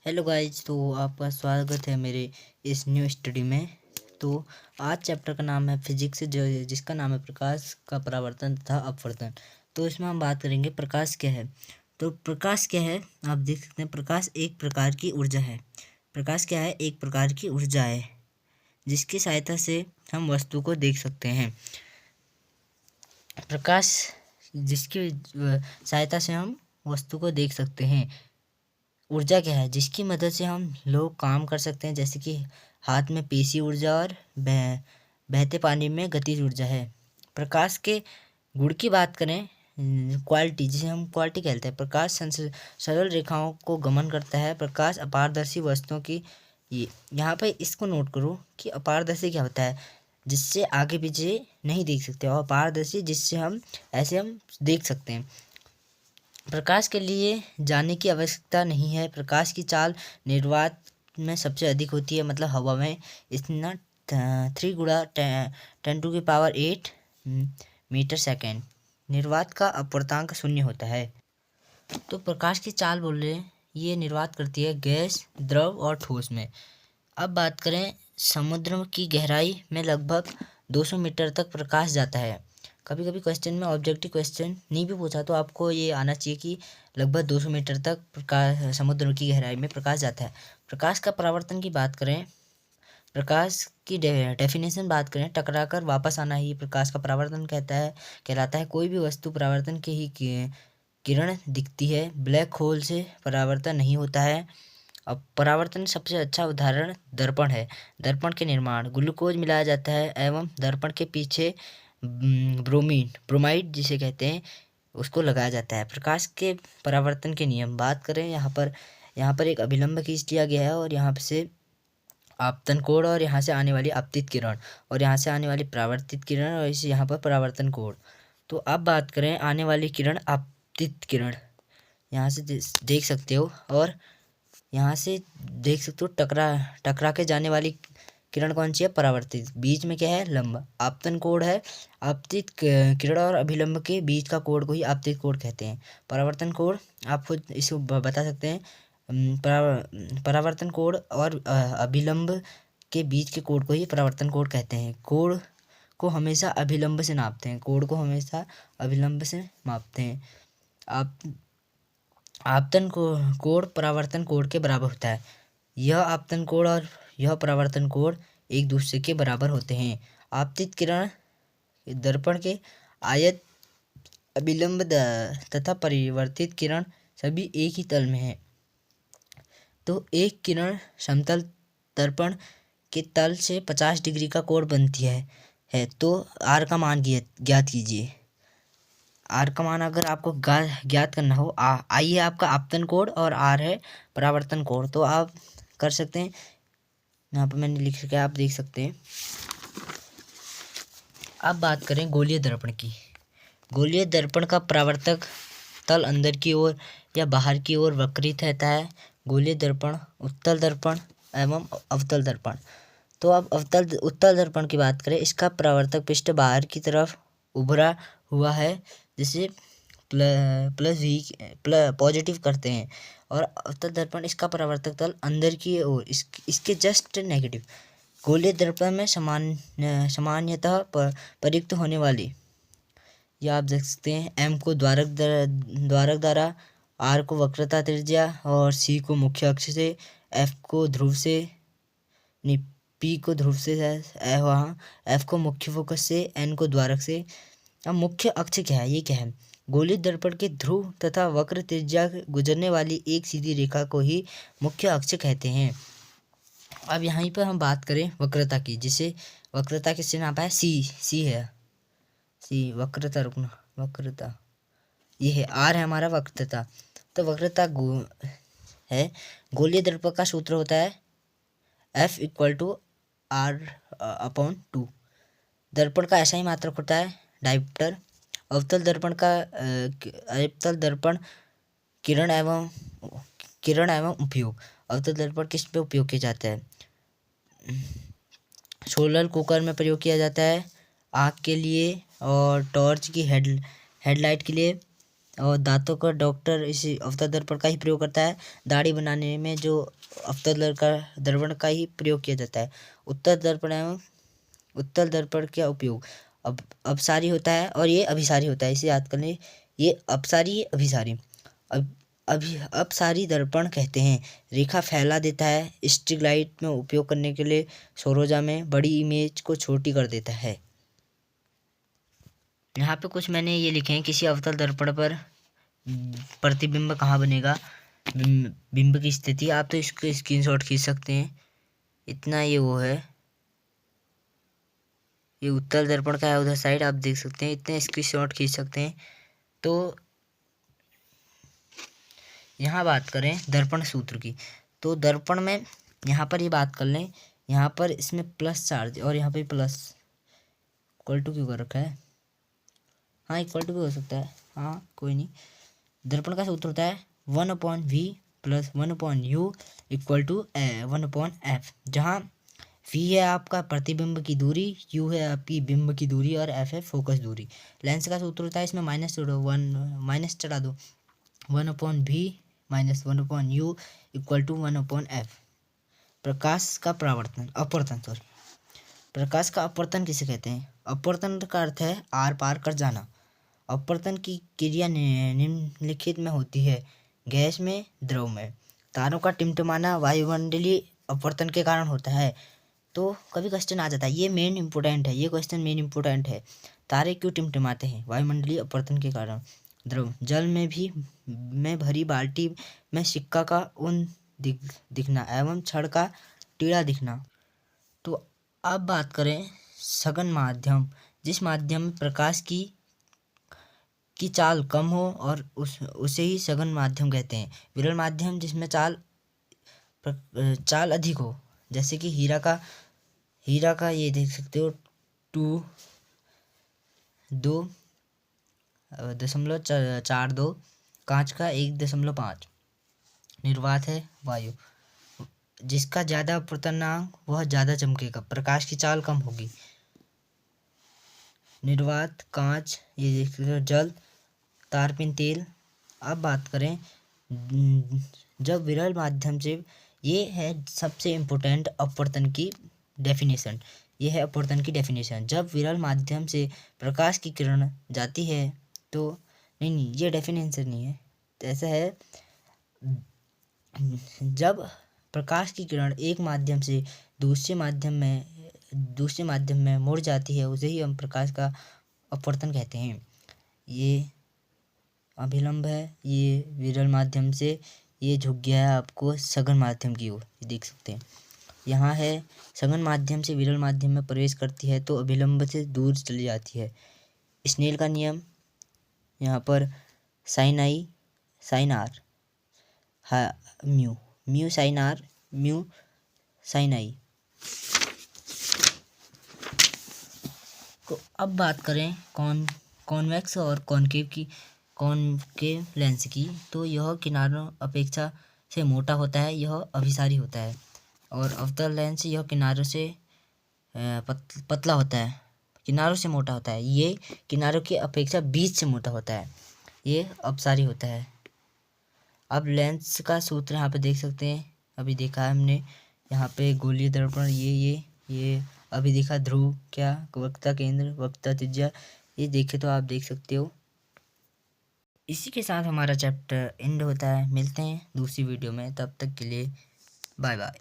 Hello guys, तो आपका स्वागत है मेरे इस न्यू स्टडी में। तो आज चैप्टर का नाम है फिजिक्स, जिसका नाम है प्रकाश का परावर्तन तथा अपवर्तन। तो इसमें हम बात करेंगे प्रकाश क्या है। तो प्रकाश क्या है, आप देख सकते हैं। प्रकाश एक प्रकार की ऊर्जा है। प्रकाश क्या है? एक प्रकार की ऊर्जा है जिसकी सहायता से हम वस्तु को देख सकते हैं। प्रकाश जिसकी सहायता से हम वस्तु को देख सकते हैं। ऊर्जा क्या है? जिसकी मदद से हम लोग काम कर सकते हैं, जैसे कि हाथ में पेशी ऊर्जा और बहते पानी में गतिज ऊर्जा है। प्रकाश के गुण की बात करें, क्वालिटी, जिसे हम क्वालिटी कहते हैं। प्रकाश सरल रेखाओं को गमन करता है। प्रकाश अपारदर्शी वस्तुओं की, ये यहाँ पे इसको नोट करो कि अपारदर्शी क्या होता है, जिससे आगे पीछे नहीं देख सकते, और अपारदर्शी जिससे हम देख सकते हैं। प्रकाश के लिए जाने की आवश्यकता नहीं है। प्रकाश की चाल निर्वात में सबसे अधिक होती है, मतलब हवा में। इतना 3 गुणा 10⁸ मीटर सेकेंड। निर्वात का अपवर्तांक 0 होता है। तो प्रकाश की चाल बोल रहे हैं, ये निर्वात करती है गैस, द्रव और ठोस में। अब बात करें, समुद्र की गहराई में लगभग 200 मीटर तक प्रकाश जाता है। कभी कभी क्वेश्चन में ऑब्जेक्टिव क्वेश्चन नहीं भी पूछा तो आपको ये आना चाहिए कि लगभग 200 मीटर तक प्रकाश समुद्र की गहराई में प्रकाश जाता है। प्रकाश का परावर्तन की बात करें, प्रकाश की डेफिनेशन बात करें, टकराकर वापस आना ही प्रकाश का परावर्तन कहलाता है। कोई भी वस्तु परावर्तन के ही किरण दिखती है। ब्लैक होल से परावर्तन नहीं होता है। अब परावर्तन सबसे अच्छा उदाहरण दर्पण है। दर्पण के निर्माण, ग्लूकोज मिलाया जाता है एवं दर्पण के पीछे ब्रोमाइड जिसे कहते हैं, उसको लगाया जाता है। प्रकाश के परावर्तन के नियम बात करें, यहाँ पर एक अभिलंब खींच लिया गया है, और यहाँ से आपतन कोण, और यहाँ से आने वाली आपतित किरण, और यहाँ से आने वाली परावर्तित किरण, और इसे यहाँ पर परावर्तन कोण। तो अब बात करें आने वाली किरण, आपतित किरण, यहाँ से देख सकते हो, और यहाँ से देख सकते हो टकरा के जाने वाली किरण कौन सी है? परावर्तित। बीच में क्या है? लंब। आपतन कोण है। आपतित किरण और अभिलंब के बीच का कोण को ही आपतित कोण कहते हैं। परावर्तन कोण आप खुद इसको बता सकते हैं। परावर्तन कोण और अभिलंब के बीच के कोण को ही परावर्तन कोण कहते हैं। कोण को हमेशा अभिलंब से नापते हैं। कोण को हमेशा अभिलंब से मापते हैं। आप आपतन कोण परावर्तन कोण के बराबर होता है। यह आपतन कोण और यह परावर्तन कोण एक दूसरे के बराबर होते हैं। आपतित किरण दर्पण के आयत, अभिलंब तथा परिवर्तित किरण सभी एक ही तल में है। तो एक किरण समतल दर्पण के तल से 50 डिग्री का कोण बनती है। तो आर का मान ज्ञात कीजिए। आर का मान अगर आपको ज्ञात करना हो, आई है आपका आपतन कोण और आर है परावर्तन कोण, तो आप कर सकते हैं। यहाँ पर मैंने लिख रखा है, आप देख सकते हैं। अब बात करें गोलीय दर्पण की। गोलीय दर्पण का परावर्तक तल अंदर की ओर या बाहर की ओर वक्रित रहता है। गोलीय दर्पण, उत्तल दर्पण एवं अवतल दर्पण। तो अब उत्तल दर्पण की बात करें, इसका परावर्तक पृष्ठ बाहर की तरफ उभरा हुआ है, जिसे पॉजिटिव करते हैं, और अवतल दर्पण, इसका परावर्तक तल अंदर की ओर, इसके जस्ट नेगेटिव। गोलीय दर्पण में सामान्यतः प्रयुक्त होने वाली, यह आप देख सकते हैं, एम को द्वारक द्वारा, आर को वक्रता त्रिज्या, और सी को मुख्य अक्ष से, एफ को ध्रुव से, पी को ध्रुव से, वहाँ एफ को मुख्य फोकस से, एन को द्वारक से। अब मुख्य अक्ष क्या है? ये क्या है? गोलीय दर्पण के ध्रुव तथा वक्र त्रिज्या गुजरने वाली एक सीधी रेखा को ही मुख्य अक्ष कहते हैं। अब यहाँ पर हम बात करें वक्रता की, जिसे वक्रता किससे नापा है? सी है, सी वक्रता, रुकना, वक्रता ये है, आर है हमारा वक्रता। तो वक्रता है। गोलीय दर्पण का सूत्र होता है F=R/2। दर्पण का ऐसा ही मात्रक होता है, डायप्टर। अवतल दर्पण किरण एवं उपयोग। अवतल दर्पण किस पे उपयोग किया जाता है? सोलर कुकर में प्रयोग किया जाता है, आँख के लिए, और टॉर्च की हेडलाइट के लिए, और दांतों का डॉक्टर इसी अवतल दर्पण का ही प्रयोग करता है। दाढ़ी बनाने में जो अवतल दर्पण का ही प्रयोग किया जाता है। उत्तल दर्पण एवं उत्तल दर्पण का उपयोग अब अपसारी होता है और ये अभिसारी होता है। इसे याद कर लें, ये अपसारी, ये अभिसारी। अब अपसारी दर्पण कहते हैं रेखा फैला देता है। स्ट्रिंग लाइट में उपयोग करने के लिए सौरोजा में बड़ी इमेज को छोटी कर देता है। यहाँ पे कुछ मैंने ये लिखे हैं, किसी अवतल दर्पण पर प्रतिबिंब कहाँ बनेगा, बिंब की स्थिति। आप तो इसके स्क्रीनशॉट खींच सकते हैं, इतना ये वो है। ये उत्तल दर्पण का है, उधर साइड आप देख सकते हैं, इतने स्क्रीनशॉट खींच सकते हैं। तो यहाँ बात करें दर्पण सूत्र की, तो दर्पण में यहाँ पर ये बात कर लें, यहाँ पर इसमें प्लस चार्ज और यहाँ पे प्लस इक्वल टू क्यों कर रखा है। हाँ इक्वल टू भी हो सकता है, हाँ कोई नहीं। दर्पण का सूत्र होता है 1/v plus 1/u equal to 1/f, जहाँ v है आपका प्रतिबिंब की दूरी, u है आपकी बिंब की दूरी और f है फोकस दूरी। लेंस का सूत्र होता है, इसमें माइनस जोड़ो, माइनस चढ़ा दो, 1/v minus 1/u equal to 1/f। प्रकाश का परावर्तन, अपवर्तन सॉरी, प्रकाश का अपवर्तन किसे कहते हैं। अपवर्तन का अर्थ है आर पार कर जाना। अपवर्तन की क्रिया निम्नलिखित में होती है, गैस में, द्रव में। तारों का टिमटिमाना वायुमंडलीय अपवर्तन के कारण होता है। तो कभी क्वेश्चन आ जाता है, ये मेन इंपॉर्टेंट है, ये क्वेश्चन मेन इंपॉर्टेंट है। तारे क्यों टिमटिमाते हैं, वायुमंडलीय अपवर्तन के कारण। द्रव, जल में भरी बाल्टी में सिक्का का ऊन दिखना एवं छड़ का टीला दिखना। तो अब बात करें सघन माध्यम, जिस माध्यम में प्रकाश की चाल कम हो और उसे ही सघन माध्यम कहते हैं। विरल माध्यम, जिसमें चाल अधिक हो, जैसे कि हीरा का ये देख सकते हो 2.42, कांच का 1.5। निर्वात है वायु, जिसका ज़्यादा अपवर्तनांक वह ज़्यादा चमकेगा, प्रकाश की चाल कम होगी। निर्वात, कांच, ये देख सकते हो जल, तारपीन, तेल। अब बात करें जब विरल माध्यम से, ये है सबसे इम्पोर्टेंट अपवर्तन की डेफिनेशन, ये है अपवर्तन की डेफिनेशन। जब विरल माध्यम से प्रकाश की किरण जाती है तो नहीं ये डेफिनेशन नहीं है, तो ऐसा है, जब प्रकाश की किरण एक माध्यम से दूसरे माध्यम में मुड़ जाती है, उसे ही हम प्रकाश का अपवर्तन कहते हैं। ये अभिलंब है, ये विरल माध्यम से ये झुक गया है आपको सघन माध्यम की ओर, देख सकते हैं। यहाँ है सघन माध्यम से विरल माध्यम में प्रवेश करती है तो अभिलंब से दूर चली जाती है। स्नेल का नियम, यहाँ पर sine i sine r, mu sine r, mu sine i. तो अब बात करें कॉन्वेक्स और कॉनकेव लेंस की, तो यह किनारों अपेक्षा से मोटा होता है, यह अभिसारी होता है। और अवतल लेंस, यह किनारों से पतला होता है, किनारों से मोटा होता है। ये किनारों की अपेक्षा बीच से मोटा होता है, ये अपसारी होता है। अब लेंस का सूत्र यहाँ पे देख सकते हैं, अभी देखा है हमने, यहाँ पे गोलीय दर्पण, ये अभी देखा ध्रुव, क्या वक्रता केंद्र, वक्रता त्रिज्या, ये देखे तो आप देख सकते हो। इसी के साथ हमारा चैप्टर एंड होता है, मिलते हैं दूसरी वीडियो में, तब तक के लिए बाय बाय।